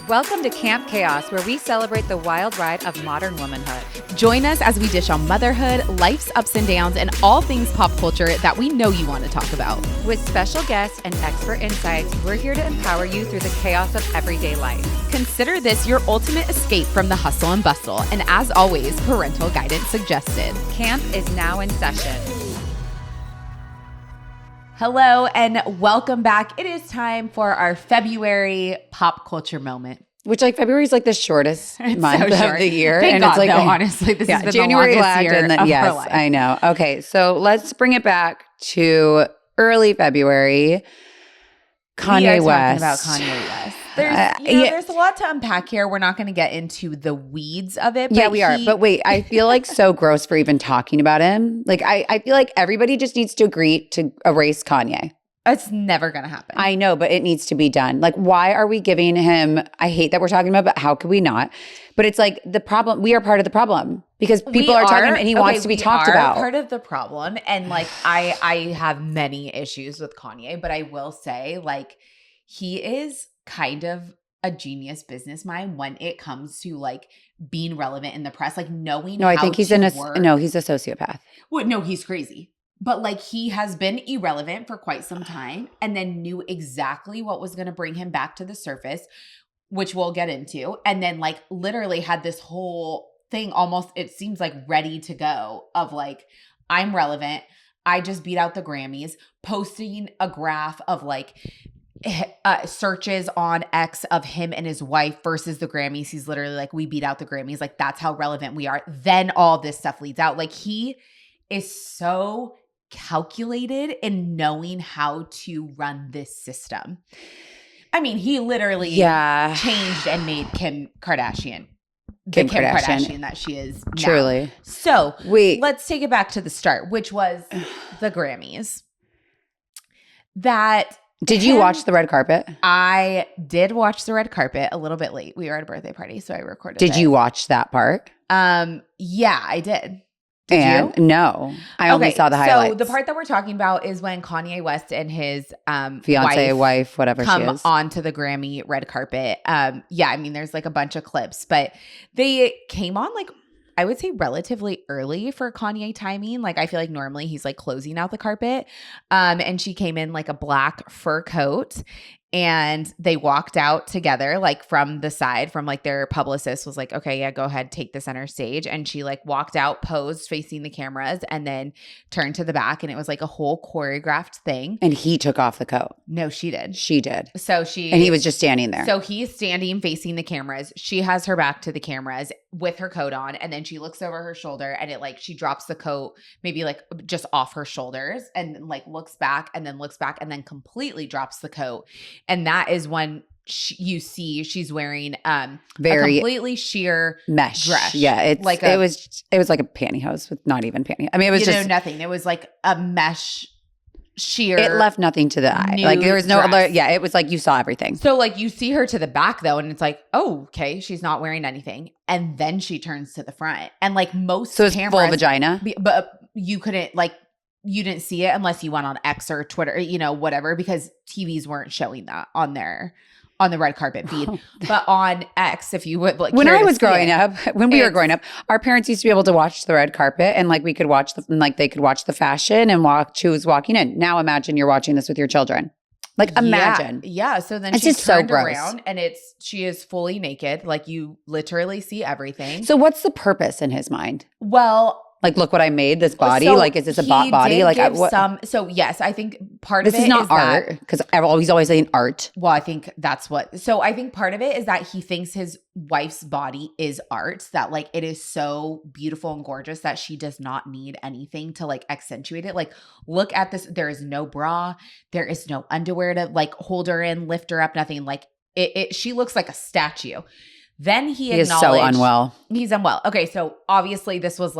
Welcome to Camp Chaos, where we celebrate the wild ride of modern womanhood. Join us as we dish on motherhood, life's ups and downs, and all things pop culture that we know you want to talk about. With special guests and expert insights, we're here to empower you through the chaos of everyday life. Consider this your ultimate escape from the hustle and bustle. And as always, parental guidance suggested. Camp is now in session. Hello and welcome back. It is time for our February pop culture moment. Which February is the shortest month so of short. the year. Thank and God, it's though, honestly, this has been January the longest lagged year and then, of yes, our life. I know. Okay, so let's bring it back to early February. Kanye West. Talking about Kanye West. There's a lot to unpack here. We're not going to get into the weeds of it. Yeah, we are. But wait, I feel so gross for even talking about him. I feel like everybody just needs to agree to erase Kanye. It's never going to happen. I know, but it needs to be done. Why are we giving him, I hate that we're talking about, but how could we not? But it's the problem, we are part of the problem because people are talking and he wants to be talked about. Part of the problem. And I have many issues with Kanye, but I will say he is kind of a genius business mind when it comes to being relevant in the press, knowing No, I think he's he's a sociopath. Well, no, he's crazy. But he has been irrelevant for quite some time and then knew exactly what was going to bring him back to the surface, which we'll get into. And then literally had this whole thing almost, it seems ready to go of I'm relevant. I just beat out the Grammys, posting a graph of searches on X of him and his wife versus the Grammys. He's literally we beat out the Grammys. That's how relevant we are. Then all this stuff leads out. He is so calculated in knowing how to run this system. I mean, he literally changed and made Kim Kardashian Kim Kardashian that she is now. Truly. So let's take it back to the start, which was the Grammys. Did you watch the red carpet? I did watch the red carpet a little bit late. We were at a birthday party, so I recorded it. Did you watch that part? Yeah, I did. Did you? No, I only saw the highlights. So the part that we're talking about is when Kanye West and his fiance, wife, whatever she come is, onto the Grammy red carpet. I mean, there's a bunch of clips, but they came on I would say relatively early for Kanye timing. I feel normally he's closing out the carpet. And she came in a black fur coat. And they walked out together, from the side, from their publicist was okay, yeah, go ahead, take the center stage. And she walked out, posed facing the cameras, and then turned to the back. And it was a whole choreographed thing. And he took off the coat. No, she did. She did. And he was just standing there. So he's standing facing the cameras. She has her back to the cameras with her coat on. And then she looks over her shoulder and she drops the coat maybe just off her shoulders and looks back and then completely drops the coat. And that is when you see she's wearing very a completely sheer mesh dress. Yeah, it was like a pantyhose with not even pantyhose. I mean, it was just nothing. It was a mesh sheer. It left nothing to the eye. There was no other. Yeah, it was you saw everything. So you see her to the back though, and it's oh, okay, she's not wearing anything, and then she turns to the front, and most so it's cameras, full vagina, but you couldn't you didn't see it unless you went on X or Twitter, whatever, because TVs weren't showing that on the red carpet feed. But on X, if you would when I was growing up, when we were growing up, our parents used to be able to watch the red carpet and we could watch they could watch the fashion and watch who was walking in. Now imagine you're watching this with your children. Imagine. Yeah. So then it's she just turned so gross. around and she is fully naked. You literally see everything. So what's the purpose in his mind? Well, look what I made, this body. So is this a bot body? So yes, I think part of it is not art because he's always saying art. Well, I think that's what. So I think part of it is that he thinks his wife's body is art. That it is so beautiful and gorgeous that she does not need anything to accentuate it. Look at this. There is no bra. There is no underwear to hold her in, lift her up. Nothing. She looks like a statue. Then he acknowledged is so unwell. He's unwell. Okay, so obviously this was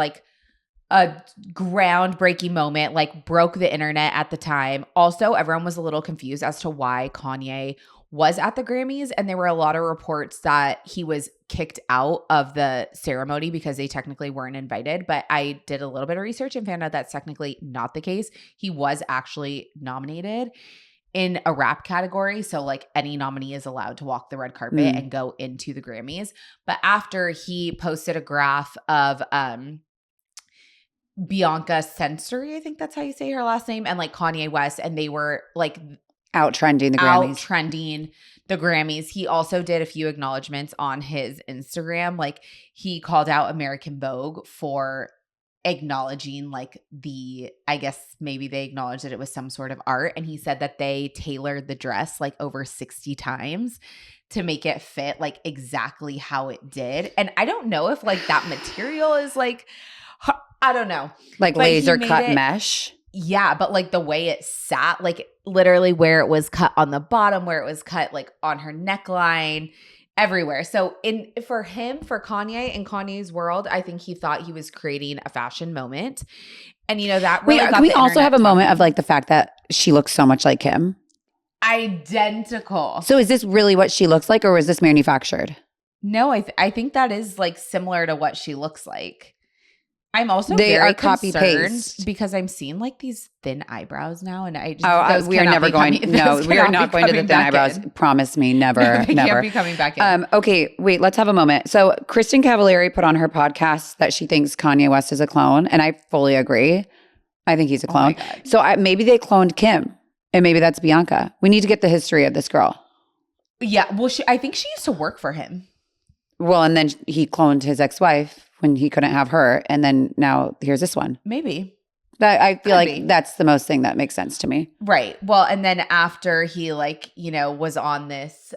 a groundbreaking moment, broke the internet at the time. Also, everyone was a little confused as to why Kanye was at the Grammys. And there were a lot of reports that he was kicked out of the ceremony because they technically weren't invited. But I did a little bit of research and found out that's technically not the case. He was actually nominated. in a rap category. So like any nominee is allowed to walk the red carpet and go into the Grammys. But after he posted a graph of Bianca Sensory, I think that's how you say her last name, and like Kanye West, and they were like out trending the Grammys. He also did a few acknowledgments on his Instagram. Like he called out American Vogue for acknowledging like I guess maybe they acknowledged that it was some sort of art. And he said that they tailored the dress like over 60 times to make it fit like exactly how it did. And I don't know if like that material is like, I don't know. Like laser cut mesh. Yeah, but like the way it sat, like literally where it was cut on the bottom, where it was cut like on her neckline, everywhere. So for Kanye and Kanye's world, I think he thought he was creating a fashion moment. And you know that really can we also have a moment of like the fact that she looks so much like Kim? Identical. So is this really what she looks like, or was this manufactured? No, I think that is like similar to what she looks like. I'm also they very are copy paste because I'm seeing like these thin eyebrows now, and I just we are never going. No, we are not going to the thin eyebrows. Promise me, never, they never. Can't be coming back in. Okay, wait. Let's have a moment. So, Kristen Cavallari put on her podcast that she thinks Kanye West is a clone, and I fully agree. I think he's a clone. So maybe they cloned Kim, and maybe that's Bianca. We need to get the history of this girl. Yeah, well, I think she used to work for him. Well, and then he cloned his ex-wife when he couldn't have her, and then now here's this one. Maybe. I feel like that's the most thing that makes sense to me. Right. Well, and then after he like, you know, was on this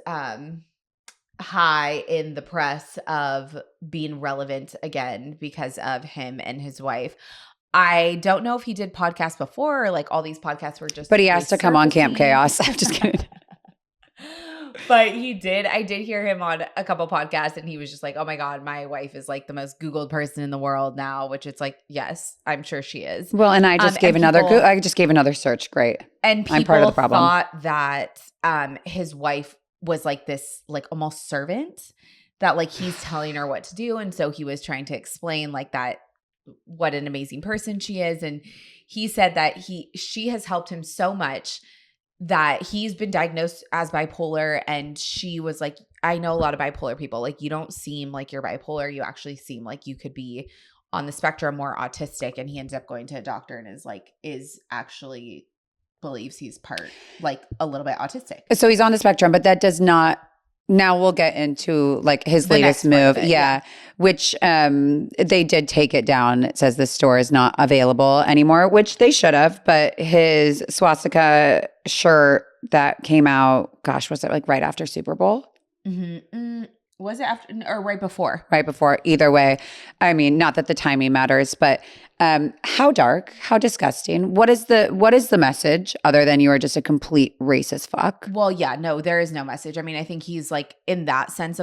high in the press of being relevant again because of him and his wife. I don't know if he did podcasts before or like all these podcasts were just. But he asked to come on Camp Chaos. I'm just kidding. But he did. I did hear him on a couple podcasts and he was just like, oh my God, my wife is like the most Googled person in the world now, which it's like, yes, I'm sure she is. Well, and I just gave another search. Great. And people I'm part of the problem. Thought that his wife was like this like almost servant that like he's telling her what to do. And so he was trying to explain like that, what an amazing person she is. And he said that she has helped him so much that he's been diagnosed as bipolar, and she was like, I know a lot of bipolar people. Like, you don't seem like you're bipolar. You actually seem like you could be on the spectrum, more autistic. And he ends up going to a doctor and is actually believes he's like a little bit autistic. So he's on the spectrum, but that does not. Now we'll get into like his latest move. Yeah. Which they did take it down. It says the store is not available anymore, which they should have. But his swastika shirt that came out, gosh, was it like right after Super Bowl? Mm-hmm. Was it after or right before? Right before. Either way. I mean, not that the timing matters, but how dark, how disgusting. What is the message other than you are just a complete racist fuck? Well, yeah, no, there is no message. I mean, I think he's like in that sense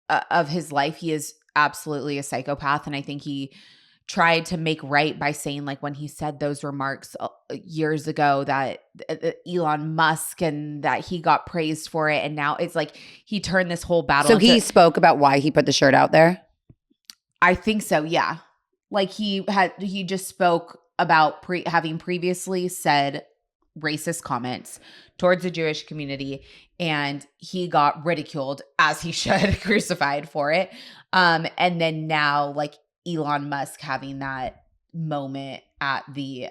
of his life, he is absolutely a psychopath. And I think he tried to make right by saying like when he said those remarks years ago that Elon Musk and that he got praised for it. And now it's like he turned this whole battle. So he spoke about why he put the shirt out there? I think so, yeah. Like he just spoke about having previously said racist comments towards the Jewish community, and he got ridiculed, as he should, crucified for it. And then now like Elon Musk having that moment at the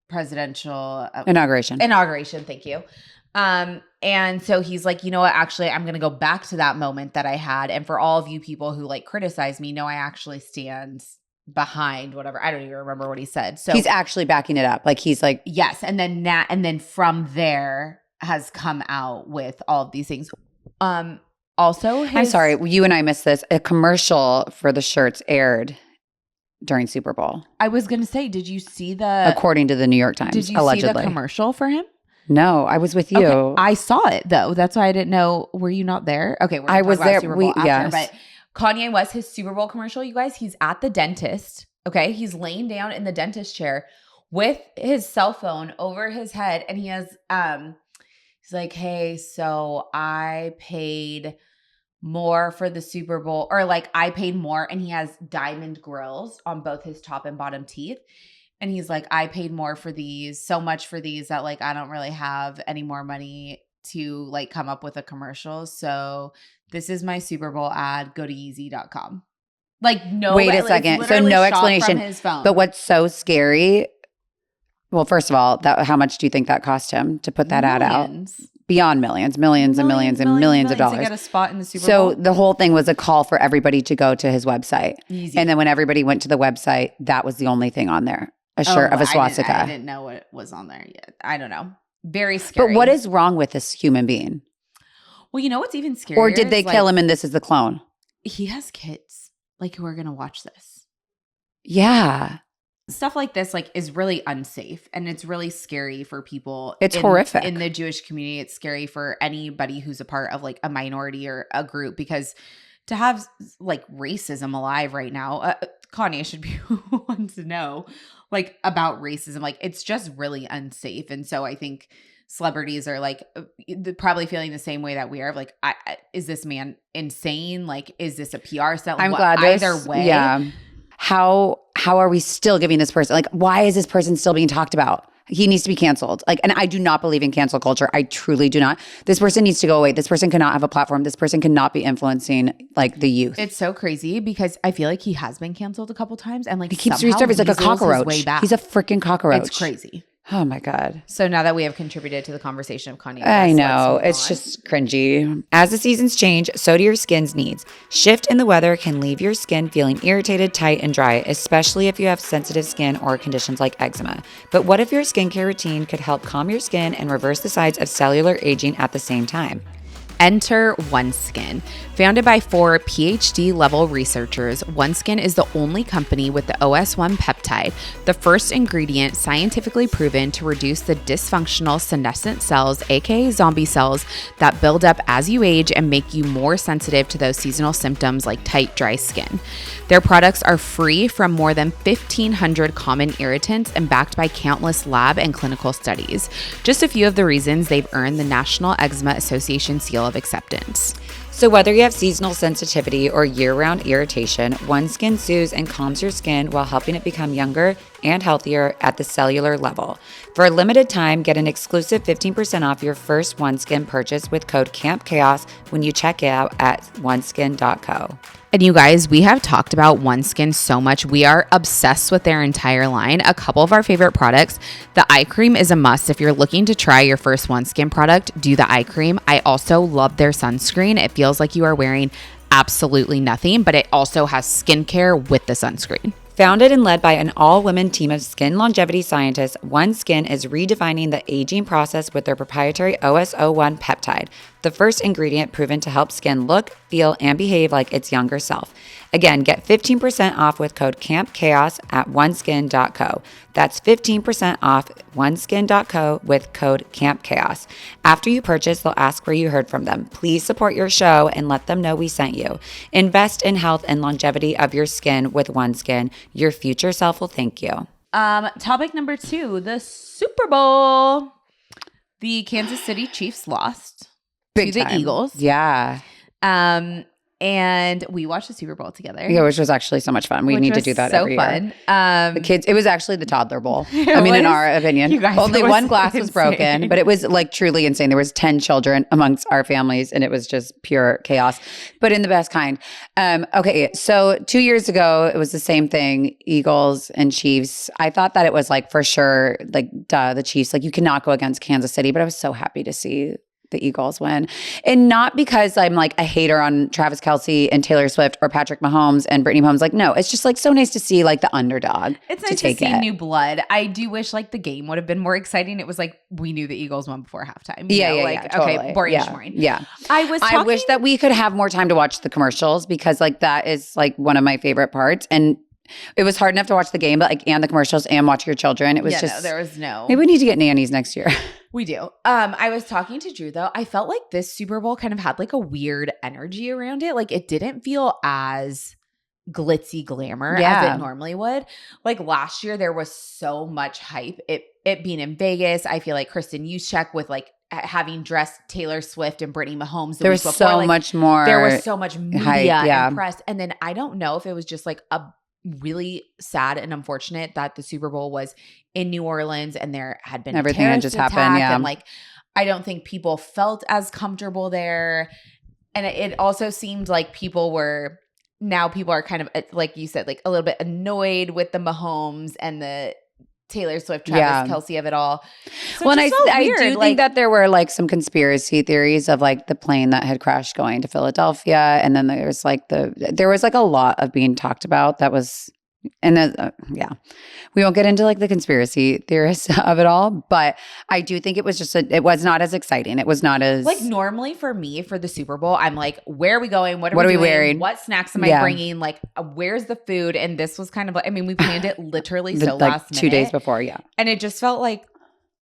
presidential inauguration. Thank you. And so he's like, you know what, actually, I'm going to go back to that moment that I had. And for all of you people who like criticize me, no, I actually stand behind whatever. I don't even remember what he said. So he's actually backing it up. Like he's like, yes. And then from there has come out with all of these things. Also, I'm sorry, you and I missed this. A commercial for the shirts aired during Super Bowl. I was going to say, did you see according to the New York Times, did you allegedly. see the commercial for him? No, I was with you. Okay, I saw it though. That's why I didn't know. Were you not there? Okay, I was there. Super Bowl after, yes. But Kanye West, his Super Bowl commercial, you guys, he's at the dentist. Okay, he's laying down in the dentist chair with his cell phone over his head, and he has he's like, "Hey, so I paid more for the Super Bowl, or like I paid more," and he has diamond grills on both his top and bottom teeth. And he's like, I paid more for these, so much for these that like I don't really have any more money to like come up with a commercial. So this is my Super Bowl ad. Go to Yeezy.com. Like no, wait a second. So no explanation. From his phone. But what's so scary? Well, first of all, how much do you think that cost him to put that ad out? Beyond millions and millions of dollars. To get a spot in the Super Bowl. So the the whole thing was a call for everybody to go to his website. Yeezy. And then when everybody went to the website, that was the only thing on there. A shirt of a swastika. I didn't know what was on there yet. I don't know. Very scary. But what is wrong with this human being? Well, you know what's even scarier? Or did they kill him and this is the clone? He has kids like who are going to watch this. Yeah. Stuff like this like is really unsafe and it's really scary for people. It's horrific. In the Jewish community, it's scary for anybody who's a part of like a minority or a group because to have like racism alive right now, Kanye should be one to know like about racism. Like it's just really unsafe. And so I think celebrities are like probably feeling the same way that we are. Like, is this man insane? Like, is this a PR stunt? I'm glad either way. Yeah. How are we still giving this person like? Why is this person still being talked about? He needs to be canceled. Like, and I do not believe in cancel culture. I truly do not. This person needs to go away. This person cannot have a platform. This person cannot be influencing like the youth. It's so crazy because I feel like he has been canceled a couple times and like he keeps resurfacing. He's like a cockroach. He's a freaking cockroach. It's crazy. Oh my God. So now that we have contributed to the conversation of Kanye West, I know. It's just cringy. As the seasons change, so do your skin's needs. Shift in the weather can leave your skin feeling irritated, tight, and dry, especially if you have sensitive skin or conditions like eczema. But what if your skincare routine could help calm your skin and reverse the signs of cellular aging at the same time? Enter OneSkin. Founded by 4 PhD-level researchers, OneSkin is the only company with the OS1 peptide, the first ingredient scientifically proven to reduce the dysfunctional senescent cells, aka zombie cells, that build up as you age and make you more sensitive to those seasonal symptoms like tight, dry skin. Their products are free from more than 1,500 common irritants and backed by countless lab and clinical studies. Just a few of the reasons they've earned the National Eczema Association seal of acceptance. So whether you have seasonal sensitivity or year-round irritation, OneSkin soothes and calms your skin while helping it become younger and healthier at the cellular level. For a limited time, get an exclusive 15% off your first OneSkin purchase with code CAMPCHAOS when you check out at oneskin.co. And you guys, we have talked about OneSkin so much. We are obsessed with their entire line. A couple of our favorite products. The eye cream is a must. If you're looking to try your first OneSkin product, do the eye cream. I also love their sunscreen. It feels like you are wearing absolutely nothing, but it also has skincare with the sunscreen. Founded and led by an all-women team of skin longevity scientists, OneSkin is redefining the aging process with their proprietary OS01 peptide, the first ingredient proven to help skin look, feel, and behave like its younger self. Again, get 15% off with code CAMPCHAOS at oneskin.co. That's 15% off oneskin.co with code CAMPCHAOS. After you purchase, they'll ask where you heard from them. Please support your show and let them know we sent you. Invest in health and longevity of your skin with OneSkin. Your future self will thank you. Topic number 2, the Super Bowl. The Kansas City Chiefs lost Big to time. the Eagles. Yeah. And we watched the Super Bowl together. Yeah, which was actually so much fun. We need to do that every year. The kids, it was actually the toddler bowl. I mean, in our opinion, you guys, only one glass was broken, but it was like truly insane. There was 10 children amongst our families and it was just pure chaos, but in the best kind. Okay, so 2 years ago, it was the same thing, Eagles and Chiefs. I thought that it was like for sure, like the Chiefs, like you cannot go against Kansas City, but I was so happy to see the Eagles win. And not because I'm like a hater on Travis Kelce and Taylor Swift or Patrick Mahomes and Brittany Mahomes. Like, no, it's just like so nice to see like the underdog. It's nice to see new blood. I do wish like the game would have been more exciting. It was like we knew the Eagles won before halftime. Totally. Okay, boring. Yeah. I wish that we could have more time to watch the commercials because like that is like one of my favorite parts. And it was hard enough to watch the game, but like and the commercials and watch your children. It was there was no. Maybe we need to get nannies next year. We do. I was talking to Drew though. I felt like this Super Bowl kind of had like a weird energy around it. Like it didn't feel as glitzy glamour as it normally would. Like last year, there was so much hype. It being in Vegas, I feel like Kristen Juszczyk with like having dressed Taylor Swift and Brittany Mahomes. There was so much more. There was so much media hype, and press. And then I don't know if it was just like a really sad and unfortunate that the Super Bowl was in New Orleans and there had been Everything a had terrorist just attack, happened, yeah. and like I don't think people felt as comfortable there. And it also seemed like people are kind of, like you said, like a little bit annoyed with the Mahomes and the Taylor Swift, Travis Kelce of it all. So well, and I weird. do think that there were like some conspiracy theories of like the plane that had crashed going to Philadelphia. And then there was like a lot of being talked about that was, and then, we won't get into like the conspiracy theorists of it all, but I do think it was just it was not as exciting. It was not as like normally for me for the Super Bowl, I'm like, where are we going? What are we doing? wearing? What snacks am I bringing? Like, where's the food? And this was kind of like, I mean, we planned it literally so like last minute. 2 days before, and it just felt like,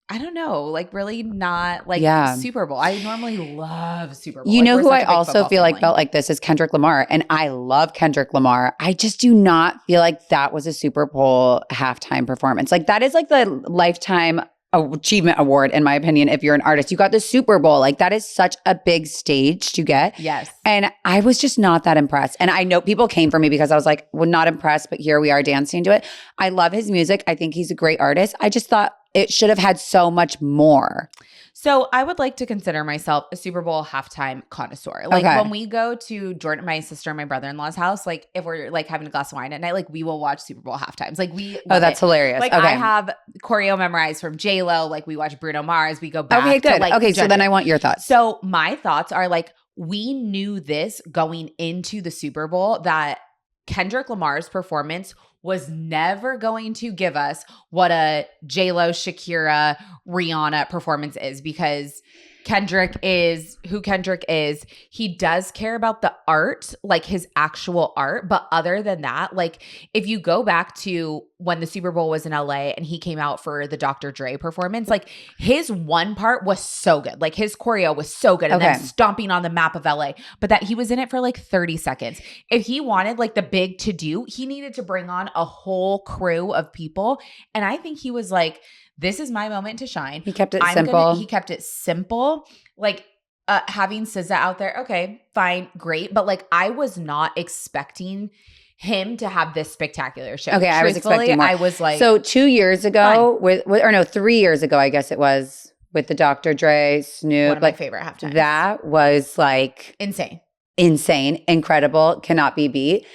I don't know, like really not like Super Bowl. I normally love Super Bowl. You like, know who I also feel family. like felt like this is Kendrick Lamar, and I love Kendrick Lamar. I just do not feel like that was a Super Bowl halftime performance. Like that is like the Lifetime Achievement Award, in my opinion. If you're an artist, you got the Super Bowl. Like that is such a big stage to get. Yes. And I was just not that impressed. And I know people came for me because I was like, well, not impressed, but here we are dancing to it. I love his music. I think he's a great artist. I just thought it should have had so much more. So I would like to consider myself a Super Bowl halftime connoisseur. Like when we go to Jordan, my sister and my brother-in-law's house, like if we're like having a glass of wine at night, like we will watch Super Bowl halftimes. Like we that's hilarious. Like I have choreo memorized from J-Lo. Like we watch Bruno Mars. We go back. Okay, good. To, like, okay, so then I want your thoughts. So my thoughts are like, we knew this going into the Super Bowl that Kendrick Lamar's performance was never going to give us what a J-Lo, Shakira, Rihanna performance is, because Kendrick is who Kendrick is. He does care about the art, like his actual art. But other than that, like if you go back to when the Super Bowl was in LA and he came out for the Dr. Dre performance, like his one part was so good. Like his choreo was so good and then stomping on the map of LA, but that he was in it for like 30 seconds. If he wanted like the big to do, he needed to bring on a whole crew of people. And I think he was like, this is my moment to shine. He kept it simple. He kept it simple. Like having SZA out there, okay, fine, great. But like I was not expecting him to have this spectacular show. Okay, I was expecting more. I was like, so 2 years ago, 3 years ago, I guess it was, with the Dr. Dre, Snoop. one of my favorite halftimes. That was like insane, incredible, cannot be beat.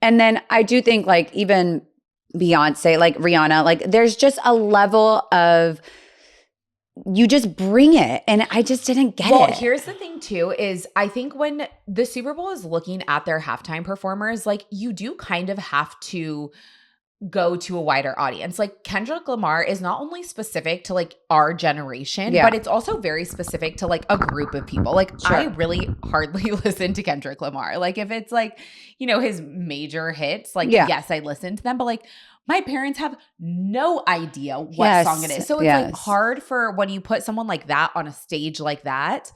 And then I do think like even Beyonce, like Rihanna, like there's just a level of you just bring it, and I just didn't get it. Well, here's the thing too is I think when the Super Bowl is looking at their halftime performers, like you do kind of have to go to a wider audience. Like Kendrick Lamar is not only specific to like our generation, but it's also very specific to like a group of people. Like I really hardly listen to Kendrick Lamar. Like if it's like, you know, his major hits, like yes, I listen to them, but like my parents have no idea what song it is. So it's like hard for when you put someone like that on a stage like that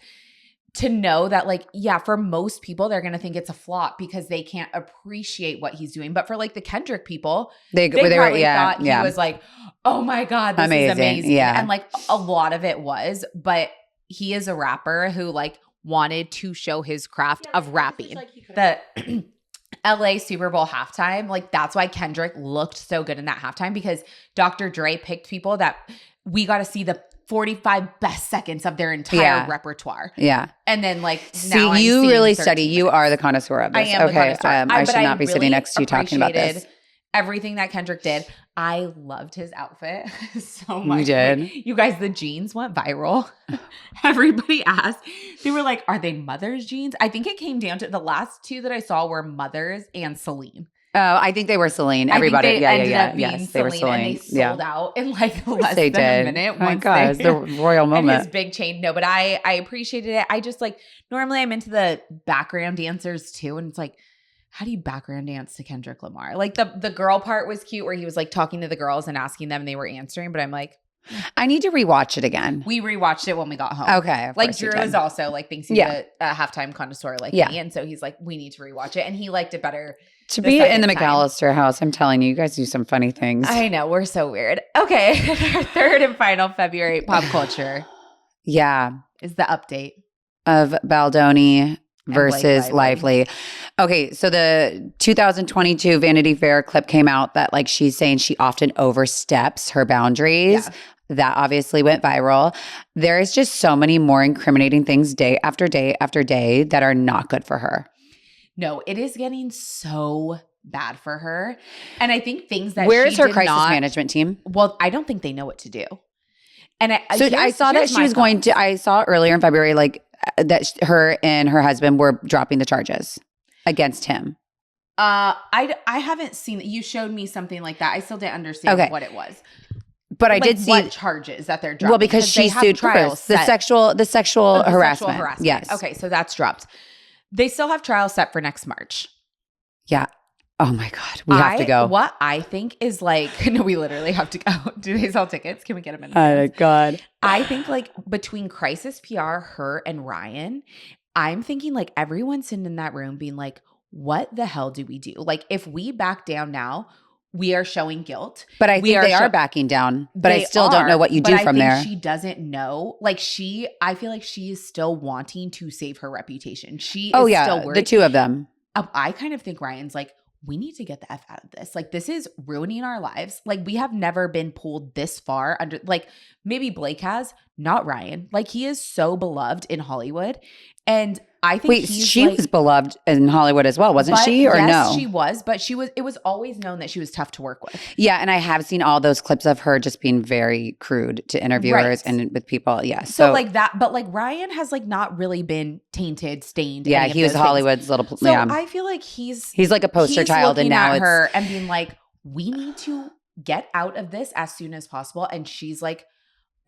to know that like, yeah, for most people, they're going to think it's a flop because they can't appreciate what he's doing. But for like the Kendrick people, they probably thought he was like, oh my God, this is amazing. Yeah. And like a lot of it was, but he is a rapper who like wanted to show his craft of rapping. The LA Super Bowl halftime, like that's why Kendrick looked so good in that halftime, because Dr. Dre picked people that we got to see the 45 best seconds of their entire repertoire. Yeah. And then like now you really study. You are the connoisseur of this. I am the connoisseur. I should not be sitting next to you talking about this. Everything that Kendrick did. I loved his outfit so much. You did? Like, you guys, the jeans went viral. Everybody asked. They were like, are they Mother's jeans? I think it came down to the last two that I saw were Mother's and Celine. Oh, I think they were Celine. Everybody, Yes, they were Celine. And they sold out in like less than a minute. Oh my God, it's the royal moment. And his big chain. No, but I appreciated it. I just like, normally I'm into the background dancers too. And it's like, how do you background dance to Kendrick Lamar? Like the girl part was cute where he was like talking to the girls and asking them and they were answering. But I'm like, I need to rewatch it again. We rewatched it when we got home. Okay. Like Drew is also like thinks he's a halftime connoisseur like me. And so he's like, we need to rewatch it. And he liked it better. To be in the McAllister house, I'm telling you, you guys do some funny things. I know. We're so weird. Okay. Our third and final February pop culture. Yeah. Is the update of Baldoni versus Lively. Okay, so the 2022 Vanity Fair clip came out that like she's saying she often oversteps her boundaries. Yeah. That obviously went viral. There is just so many more incriminating things day after day after day that are not good for her. No, it is getting so bad for her. And I think things that Where she is her did crisis not, management team? Well, I don't think they know what to do. And I saw that she was going to, I saw earlier in February, like that her and her husband were dropping the charges against him. I haven't seen it. You showed me something like that. I still didn't understand what it was. But I did see what charges that they're dropping. Well, because she sued trials. The sexual harassment. Harassment. Yes. Okay, so that's dropped. They still have trials set for next March. Yeah. Oh my God. We have to go. What I think is like, no, we literally have to go. Do they sell tickets? Can we get them in? Oh my God. I think like between Crisis PR, her and Ryan, I'm thinking like everyone's sitting in that room being like, what the hell do we do? Like if we back down now, we are showing guilt. But I think they are backing down. But I still don't know what you do from there. She doesn't know. Like I feel like she is still wanting to save her reputation. She is still worried. The two of them. I kind of think Ryan's like, we need to get the F out of this. Like this is ruining our lives. Like we have never been pulled this far under, like maybe Blake has, not Ryan. Like he is so beloved in Hollywood. And I think she was beloved in Hollywood as well, wasn't she? Or yes, no? She was, but it was always known that she was tough to work with. Yeah, and I have seen all those clips of her just being very crude to interviewers and with people. Yeah. So like that, but like Ryan has like not really been tainted, stained. Yeah, he was Hollywood's little. So I feel like he's like a poster child, and now at her and being like, we need to get out of this as soon as possible. And she's like,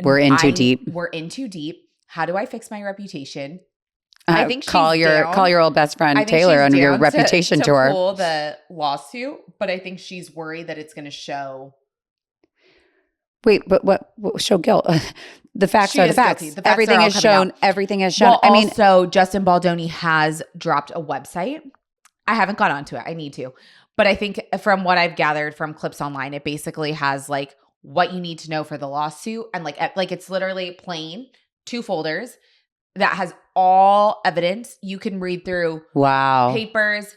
we're in too deep. We're in too deep. How do I fix my reputation? I think call your old best friend Taylor on your reputation tour. Pull the lawsuit, but I think she's worried that it's going to show. Wait, but what show guilt? The facts are the facts. Everything is shown. Everything is shown. Well, I mean, also Justin Baldoni has dropped a website. I haven't got onto it. I need to, but I think from what I've gathered from clips online, it basically has like what you need to know for the lawsuit, and like it's literally plain 2 folders that has all evidence you can read through. Wow. Papers,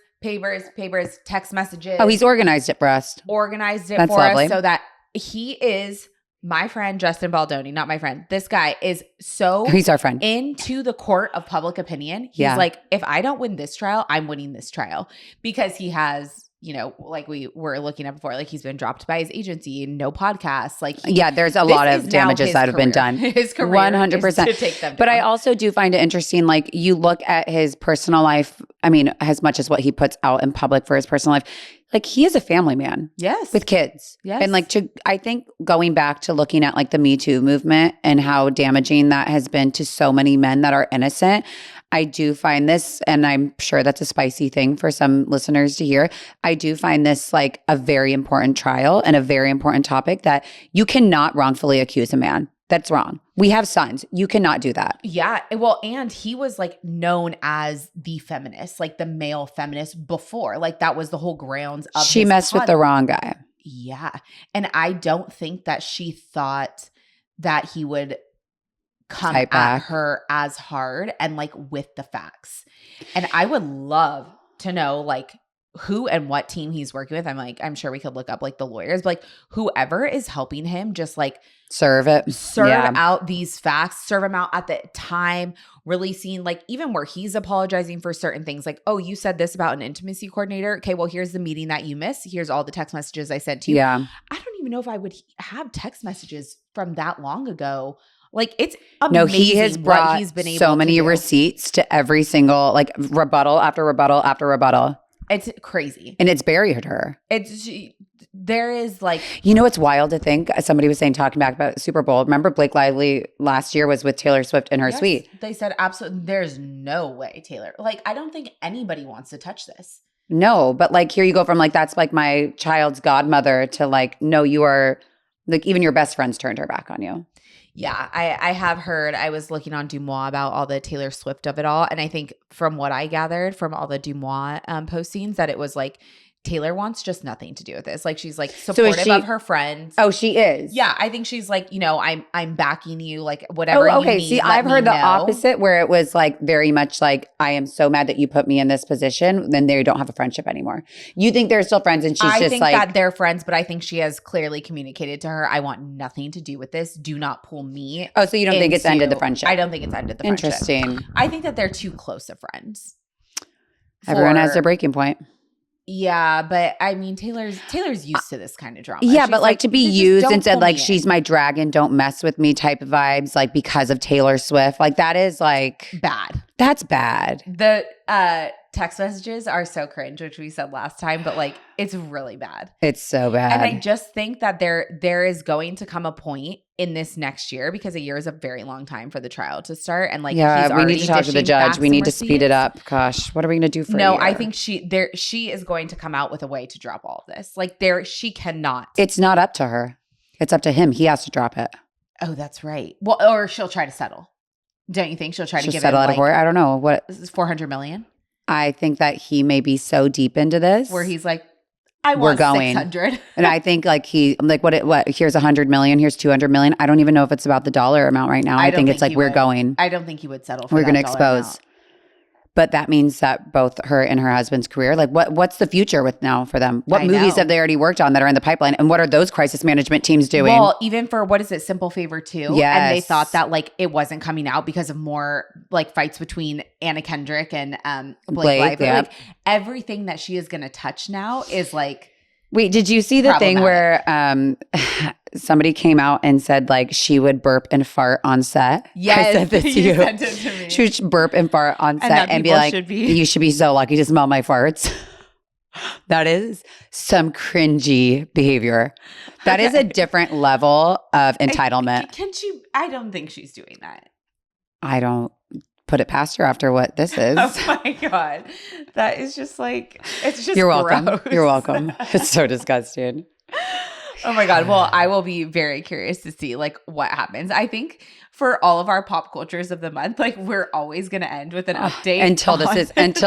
text messages. Oh, he's organized it for us. That's lovely. Us so that he is my friend, Justin Baldoni, not my friend. This guy is he's our friend. Into the court of public opinion. He's like, if I don't win this trial, I'm winning this trial, because he has, you know, like we were looking at before, like he's been dropped by his agency, no podcasts. Like there's a lot of damages that have been done. His career 100%. to take them down. But I also do find it interesting, like you look at his personal life, I mean, as much as what he puts out in public for his personal life, like he is a family man. Yes. With kids. Yes. And like I think going back to looking at like the Me Too movement and how damaging that has been to so many men that are innocent, I do find this, and I'm sure that's a spicy thing for some listeners to hear, I do find this like a very important trial and a very important topic that you cannot wrongfully accuse a man. That's wrong. We have sons. You cannot do that. Yeah. Well, and he was like known as the feminist, like the male feminist before. Like that was the whole grounds of She messed with the wrong guy. Yeah. And I don't think that she thought that he would come at her as hard and like with the facts. And I would love to know like who and what team he's working with. I'm sure we could look up like the lawyers, but like whoever is helping him just like serve out these facts, serve them out at the time, releasing like even where he's apologizing for certain things like, oh, you said this about an intimacy coordinator. Okay, well, here's the meeting that you missed. Here's all the text messages I sent to you. Yeah. I don't even know if I would have text messages from that long ago. Like it's amazing. No, he has brought he's been able so many to do. receipts to every single like rebuttal after rebuttal after rebuttal. It's crazy. And it's buried her. There is like, you know, it's wild to think, somebody was saying, talking back about Super Bowl. Remember Blake Lively last year was with Taylor Swift in her suite. They said, absolutely, there's no way, Taylor. Like, I don't think anybody wants to touch this. No, but like, here you go from like, that's like my child's godmother to like, no, you are like, even your best friends turned her back on you. Yeah, I have heard, I was looking on Dumois about all the Taylor Swift of it all. And I think from what I gathered from all the Dumois postings that it was like Taylor wants just nothing to do with this. Like she's like supportive of her friends. Oh, she is. Yeah, I think she's like, I'm backing you, like whatever you need. See, I've heard the opposite where it was like very much like, I am so mad that you put me in this position. Then they don't have a friendship anymore. You think they're still friends and she's just like. I think that they're friends, but I think she has clearly communicated to her, I want nothing to do with this. Do not pull me. Oh, so you don't think it's ended the friendship? I don't think it's ended the friendship. Interesting. I think that they're too close of friends. Everyone has their breaking point. Yeah, but I mean, Taylor's used to this kind of drama. Yeah, she's but like to be used and said like she's my dragon, don't mess with me type of vibes, like because of Taylor Swift. Like that is like bad. That's bad. The text messages are so cringe, which we said last time, but like it's really bad. It's so bad. And I just think that there is going to come a point in this next year, because a year is a very long time for the trial to start. And like, we need to talk to the judge. We need to speed it up. Gosh, what are we going to do for No, I think she is going to come out with a way to drop all of this. Like she cannot. It's not up to her. It's up to him. He has to drop it. Oh, that's right. Well, or she'll try to settle. Don't you think she'll try to give settle out of court? I don't know what. This is $400 million. I think that he may be so deep into this where he's like, I want 600. And I think like I'm like, what? Here's 100 million. Here's 200 million. I don't even know if it's about the dollar amount right now. I think it's like we're going. I don't think he would settle for we're that. We're going to expose. Amount. But that means that both her and her husband's career, like what's the future with now for them? What movies have they already worked on that are in the pipeline? And what are those crisis management teams doing? Well, even for what is it, Simple Favor 2? Yes. And they thought that like it wasn't coming out because of more like fights between Anna Kendrick and Blake Lively. Yeah. Like everything that she is going to touch now is like. Wait, did you see the thing where somebody came out and said like she would burp and fart on set? Yes, I said this to you. Sent it to me. She would burp and fart on set and be like, you should be so lucky to smell my farts. That is some cringy behavior. That is a different level of entitlement. I don't think she's doing that. I don't put it past her after what this is. Oh my God. That is just like, it's just You're welcome. gross. You're welcome. It's so disgusting. Oh my God. Well, I will be very curious to see like what happens. I think for all of our pop cultures of the month, like we're always going to end with an update until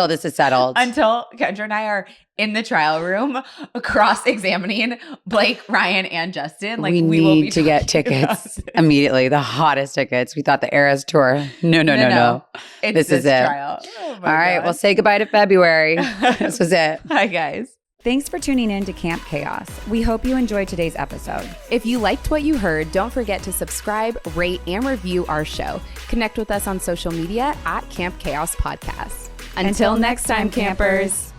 this is settled. Until Kendra and I are in the trial room cross-examining Blake, Ryan, and Justin. Like we need to get tickets immediately. The hottest tickets. We thought the Eras tour. No. This is it. Trial. Oh all right. Well, say goodbye to February. This was it. Bye, guys. Thanks for tuning in to Camp Chaos. We hope you enjoyed today's episode. If you liked what you heard, don't forget to subscribe, rate, and review our show. Connect with us on social media at Camp Chaos Podcast. Until next time, campers.